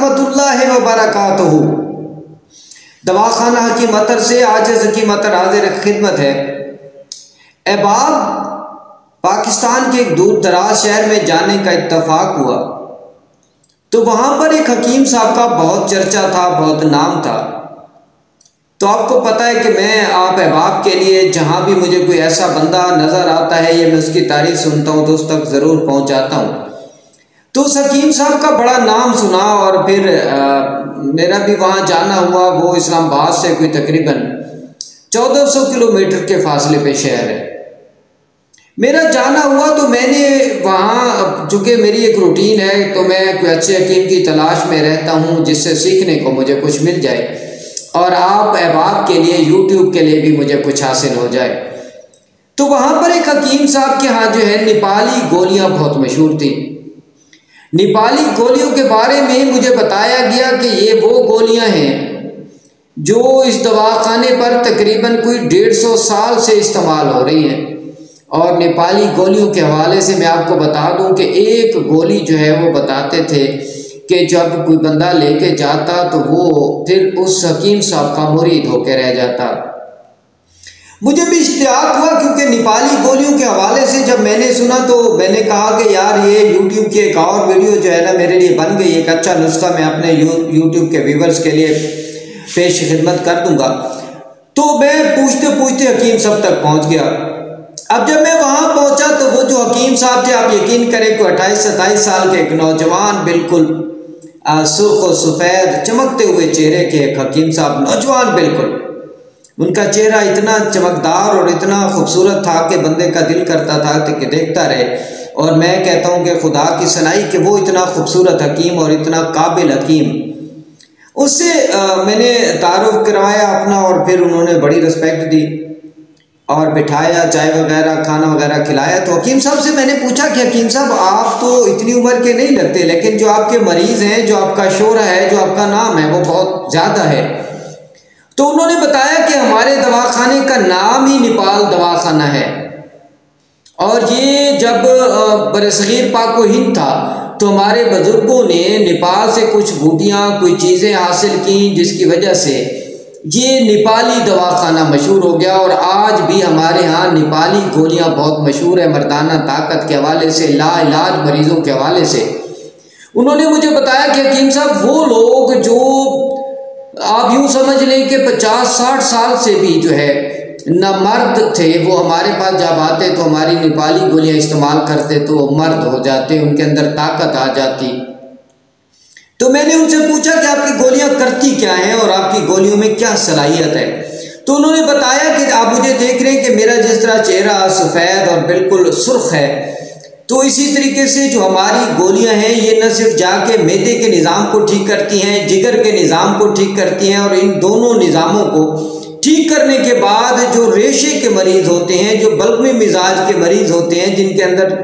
रहमतुल्लाहि व बरकातुहू। दवाखाना हकीम अतर से आजिज़ हकीम अतर हाजिर खिदमत है। अहबाब, पाकिस्तान के एक दूर दराज शहर में जाने का इत्तफाक हुआ तो वहाँ पर एक हकीम साहब का बहुत चर्चा था, बहुत नाम था। तो आपको पता है कि मैं आप अहबाब के लिए जहाँ भी मुझे कोई ऐसा बंदा नज़र आता है या मैं उसकी तारीफ सुनता हूँ तो उस तक ज़रूर पहुँच जाता हूँ। तो उस हकीम साहब का बड़ा नाम सुना और फिर मेरा भी वहाँ जाना हुआ। वो इस्लामाबाद से कोई तकरीबन 1400 किलोमीटर के फासले पे शहर है। मेरा जाना हुआ तो मैंने वहाँ, चूँकि मेरी एक रूटीन है, तो मैं कोई अच्छे हकीम की तलाश में रहता हूँ जिससे सीखने को मुझे कुछ मिल जाए और आप अहबाब के लिए, यूट्यूब के लिए भी मुझे कुछ हासिल हो जाए। तो वहाँ पर एक हकीम साहब के यहाँ जो है नेपाली गोलियाँ बहुत मशहूर थी। नेपाली गोलियों के बारे में मुझे बताया गया कि ये वो गोलियां हैं जो इस दवाखाने पर तकरीबन कोई 150 साल से इस्तेमाल हो रही हैं। और नेपाली गोलियों के हवाले से मैं आपको बता दूं कि एक गोली जो है वो बताते थे कि जब कोई बंदा लेके जाता तो वो फिर उस हकीम साहब का मुरीद होकर रह जाता। मुझे भी इश्तियाक हुआ क्योंकि नेपाली गोलियों के हवाले से जब मैंने सुना तो मैंने कहा कि यार ये यूट्यूब की एक और वीडियो जो है ना मेरे लिए बन गई, एक अच्छा नुस्खा मैं अपने यूट्यूब के व्यूवर्स के लिए पेश खिदमत कर दूंगा। तो मैं पूछते पूछते हकीम साहब तक पहुंच गया। अब जब मैं वहां पहुंचा तो वो जो हकीम साहब थे, आप यकीन करें कि 28-27 साल के एक नौजवान, बिल्कुल सुर्ख और सफ़ेद चमकते हुए चेहरे के एक हकीम साहब, नौजवान बिल्कुल। उनका चेहरा इतना चमकदार और इतना खूबसूरत था कि बंदे का दिल करता था कि देखता रहे। और मैं कहता हूँ कि खुदा की सनाई कि वो इतना खूबसूरत हकीम और इतना काबिल हकीम, उससे मैंने तारुफ करवाया अपना और फिर उन्होंने बड़ी रिस्पेक्ट दी और बिठाया, चाय वगैरह खाना वगैरह खिलाया। तो हकीम साहब से मैंने पूछा कि हकीम साहब आप तो इतनी उम्र के नहीं लगते, लेकिन जो आपके मरीज़ हैं, जो आपका शोहरा है, जो आपका नाम है वो बहुत ज़्यादा है। तो उन्होंने बताया कि हमारे दवाखाने का नाम ही नेपाल दवाखाना है और ये जब बरसगीर पाक व हिंद था तो हमारे बुजुर्गों ने नेपाल से कुछ बूटियाँ, कोई चीज़ें हासिल की जिसकी वजह से ये नेपाली दवाखाना मशहूर हो गया। और आज भी हमारे यहाँ नेपाली गोलियाँ बहुत मशहूर है, मर्दाना ताकत के हवाले से, लाइलाज मरीज़ों के हवाले से। उन्होंने मुझे बताया कि हकीम साहब वो लोग जो आप यूँ समझ लें कि 50-60 साल से भी जो है न मर्द थे, वो हमारे पास जब आते तो हमारी नेपाली गोलियां इस्तेमाल करते तो वो मर्द हो जाते, उनके अंदर ताकत आ जाती। तो मैंने उनसे पूछा कि आपकी गोलियां करती क्या हैं और आपकी गोलियों में क्या सलाहियत है। तो उन्होंने बताया कि आप मुझे देख रहे हैं कि मेरा जिस तरह चेहरा सफ़ेद और बिल्कुल सुर्ख है, तो इसी तरीके से जो हमारी गोलियां हैं ये न सिर्फ जाके मैदे के निज़ाम को ठीक करती हैं, जिगर के निज़ाम को ठीक करती हैं, और इन दोनों निज़ामों को ठीक करने के बाद जो रेशे के मरीज़ होते हैं, जो बल्गमी मिजाज के मरीज़ होते हैं, जिनके अंदर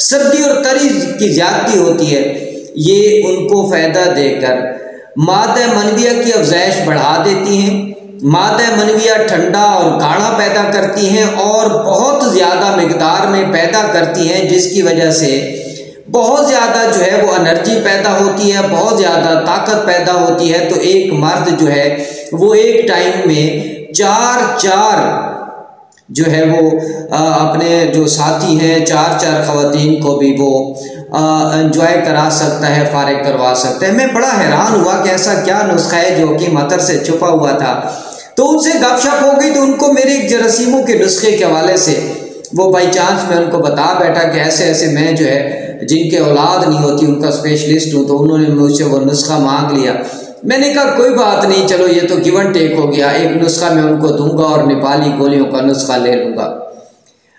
सर्दी और तरी की ज़्यादती होती है, ये उनको फ़ायदा देकर मादा मनविया की अफजाइश बढ़ा देती हैं। मादा मनविया ठंडा और गाढ़ा पैदा करती हैं और बहुत ज़्यादा मिकदार में पैदा करती हैं, जिसकी वजह से बहुत ज़्यादा जो है वो एनर्जी पैदा होती है, बहुत ज़्यादा ताकत पैदा होती है। तो एक मर्द जो है वो एक टाइम में 4 जो है वो अपने जो साथी हैं, 4 ख़वातीन को भी वो एंजॉय करा सकता है, फारिग करवा सकता है। मैं बड़ा हैरान हुआ कि ऐसा क्या नुस्खा है जो हकीम अतर से छुपा हुआ था। तो उनसे गपशप हो गई तो उनको मेरे एक जरासीमों के नुस्खे के हवाले से वो बाई चांस मैं उनको बता बैठा कि ऐसे ऐसे मैं जो है जिनके औलाद नहीं होती उनका स्पेशलिस्ट हूँ। तो उन्होंने मुझसे वो नुस्खा मांग लिया। मैंने कहा कोई बात नहीं, चलो ये तो गिव एंड टेक हो गया, एक नुस्खा मैं उनको दूंगा और नेपाली गोलियों का नुस्खा ले लूँगा।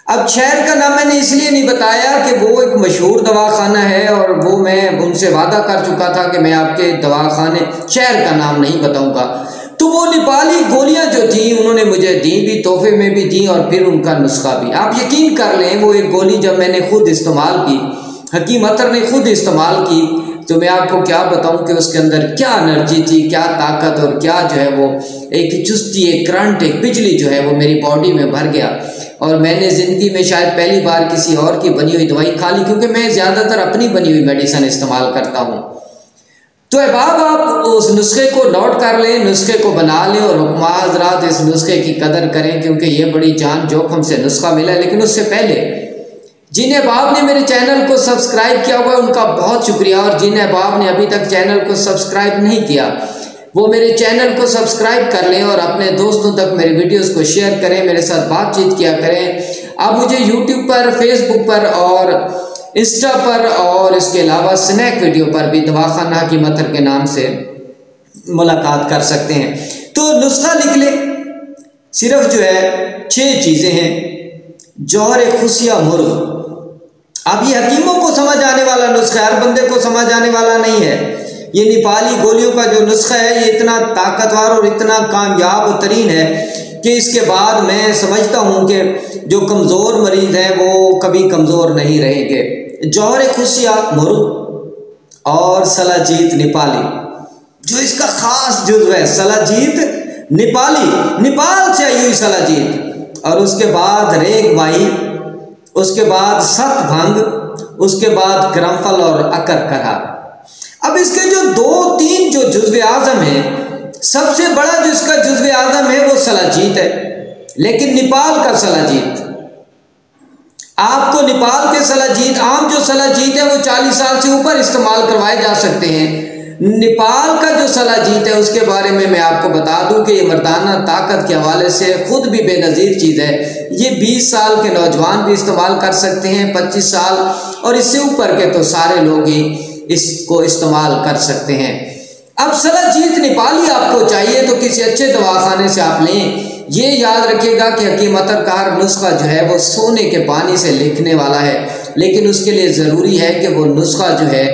अब शहर का नाम मैंने इसलिए नहीं बताया कि वो एक मशहूर दवाखाना है और वो मैं उनसे वादा कर चुका था कि मैं आपके दवाखाने शहर का नाम नहीं बताऊंगा। तो वो नेपाली गोलियां जो थी उन्होंने मुझे दी भी, तोहफे में भी दी और फिर उनका नुस्खा भी। आप यकीन कर लें वो एक गोली जब मैंने खुद इस्तेमाल की, हकीम अतर ने खुद इस्तेमाल की, तो मैं आपको क्या बताऊं कि उसके अंदर क्या एनर्जी थी, क्या ताकत और क्या जो है वो एक चुस्ती, एक करंट, एक बिजली जो है वो मेरी बॉडी में भर गया। और मैंने ज़िंदगी में शायद पहली बार किसी और की बनी हुई दवाई खा ली, क्योंकि मैं ज़्यादातर अपनी बनी हुई मेडिसिन इस्तेमाल करता हूँ। तो अहबाब आप उस नुस्खे को नोट कर लें, नुस्खे को बना लें और हुक्मा हज़रात इस नुस्खे की कदर करें, क्योंकि ये बड़ी जान जोखम से नुस्खा मिला है। लेकिन उससे पहले जिन अहबाब ने मेरे चैनल को सब्सक्राइब किया हुआ है उनका बहुत शुक्रिया, और जिन अहबाब ने अभी तक चैनल को सब्सक्राइब नहीं किया वो मेरे चैनल को सब्सक्राइब कर लें और अपने दोस्तों तक मेरे वीडियोस को शेयर करें, मेरे साथ बातचीत किया करें। आप मुझे यूट्यूब पर, फेसबुक पर और इंस्टा पर और इसके अलावा स्नैक वीडियो पर भी दवाखाना हकीम अतर के नाम से मुलाकात कर सकते हैं। तो नुस्खा लिख ले, सिर्फ जो है 6 चीज़ें हैं। जौहर खुशिया मुर्ग, अब ये हकीमों को समझ आने वाला नुस्खा, हर बंदे को समझ आने वाला नहीं है। ये नेपाली गोलियों का जो नुस्खा है ये इतना ताकतवर और इतना कामयाब तरीन है कि इसके बाद मैं समझता हूँ कि जो कमज़ोर मरीज़ हैं वो कभी कमज़ोर नहीं रहेंगे। जौहर खुशिया मुर्ग और सलाजीत नेपाली, जो इसका ख़ास जुज़्व है सलाजीत नेपाली, नेपाल से आई हुई सलाजीत, और उसके बाद रेग माही, उसके बाद सत भंग, उसके बाद करमफल और अकर करा। अब इसके जो 2-3 जो जुज़्व आज़म है, सबसे बड़ा जो इसका जुज़्व आज़म है वो सलाजीत है, लेकिन नेपाल का सलाजीत, आपको नेपाल के सलाजीत, आम जो सलाजीत है वो 40 साल से ऊपर इस्तेमाल करवाए जा सकते हैं। नेपाल का जो सलाजीत है उसके बारे में मैं आपको बता दूं कि ये मर्दाना ताकत के हवाले से खुद भी बेनज़ीर चीज़ है। ये 20 साल के नौजवान भी इस्तेमाल कर सकते हैं, 25 साल और इससे ऊपर के तो सारे लोग ही इसको इस्तेमाल कर सकते हैं। अब सलाजीत नेपाली आपको चाहिए तो किसी अच्छे दवाखाने से आप लें। ये याद रखिएगा कि हकीम अतर का हर नुस्खा जो है वो सोने के पानी से लिखने वाला है, लेकिन उसके लिए ज़रूरी है कि वो नुस्खा जो है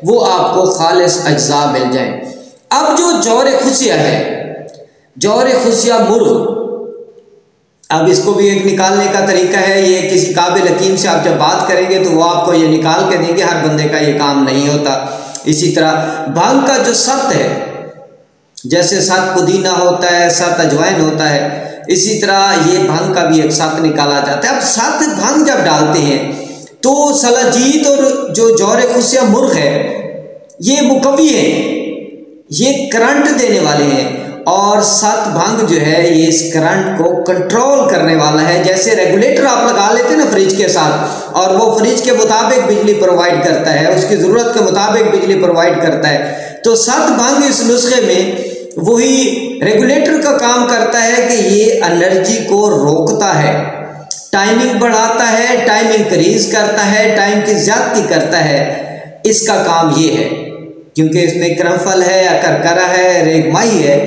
वो आपको खालिस अज्जा मिल जाए। अब जो जौहर खुशिया है, जौहर खुशिया मुर्ग, अब इसको भी एक निकालने का तरीका है। ये किसी काबिल हकीम से आप जब बात करेंगे तो वो आपको ये निकाल के देंगे, हर बंदे का ये काम नहीं होता। इसी तरह भांग का जो सत है, जैसे सत पुदीना होता है, सत अजवाइन होता है, इसी तरह ये भांग का भी एक सत निकाला जाता है। अब सत भांग जब डालते हैं तो सलाजीत और जो जौहर खुशिया मुर्ग है ये मुकव्वी है, ये करंट देने वाले हैं, और सत भंग जो है ये इस करंट को कंट्रोल करने वाला है। जैसे रेगुलेटर आप लगा लेते हैं ना फ्रिज के साथ, और वो फ्रिज के मुताबिक बिजली प्रोवाइड करता है, उसकी ज़रूरत के मुताबिक बिजली प्रोवाइड करता है, तो सत भंग इस नुस्खे में वही रेगुलेटर का काम करता है कि ये एनर्जी को रोकता है, टाइमिंग बढ़ाता है, टाइम इंक्रीज करता है, टाइम की ज्यादती करता है। इसका काम ये है, क्योंकि इसमें करमफल है, अकरकरा है, रेगमाई है,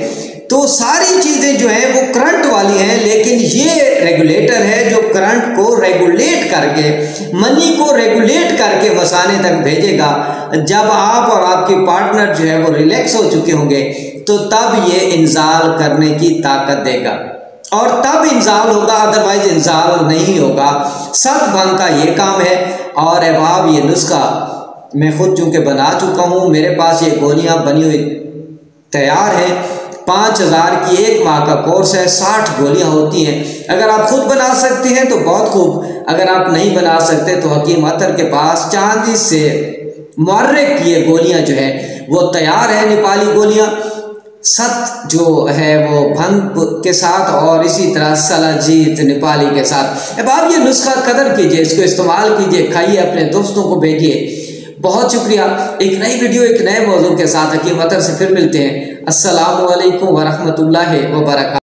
तो सारी चीज़ें जो हैं वो करंट वाली हैं, लेकिन ये रेगुलेटर है जो करंट को रेगुलेट करके, मनी को रेगुलेट करके मसाने तक भेजेगा। जब आप और आपकी पार्टनर जो है वो रिलैक्स हो चुके होंगे तो तब ये इंजाल करने की ताकत देगा, और तब इंजाल होगा, अदरवाइज इंजाल नहीं होगा। सत भंग का ये काम है। और अहबाब ये नुस्खा मैं खुद चूँकि बना चुका हूँ, मेरे पास ये गोलियाँ बनी हुई तैयार हैं। 5000 की 1 माह का कोर्स है, 60 गोलियाँ होती हैं। अगर आप खुद बना सकते हैं तो बहुत खूब, अगर आप नहीं बना सकते तो हकीम अतर के पास चांदी से मुअर्रक ये गोलियाँ जो है वो तैयार है, नेपाली गोलियाँ, सत जो है वो भंग के साथ और इसी तरह सलाजीत नेपाली के साथ। अब आप ये नुस्खा कदर कीजिए, इसको इस्तेमाल कीजिए, खाइए, अपने दोस्तों को भेजिए। बहुत शुक्रिया। एक नई वीडियो एक नए मौजू के साथ हकीम अतर से फिर मिलते हैं। अस्सलामु अलैकुम वरहमतुल्लाहि वबरकातुहू।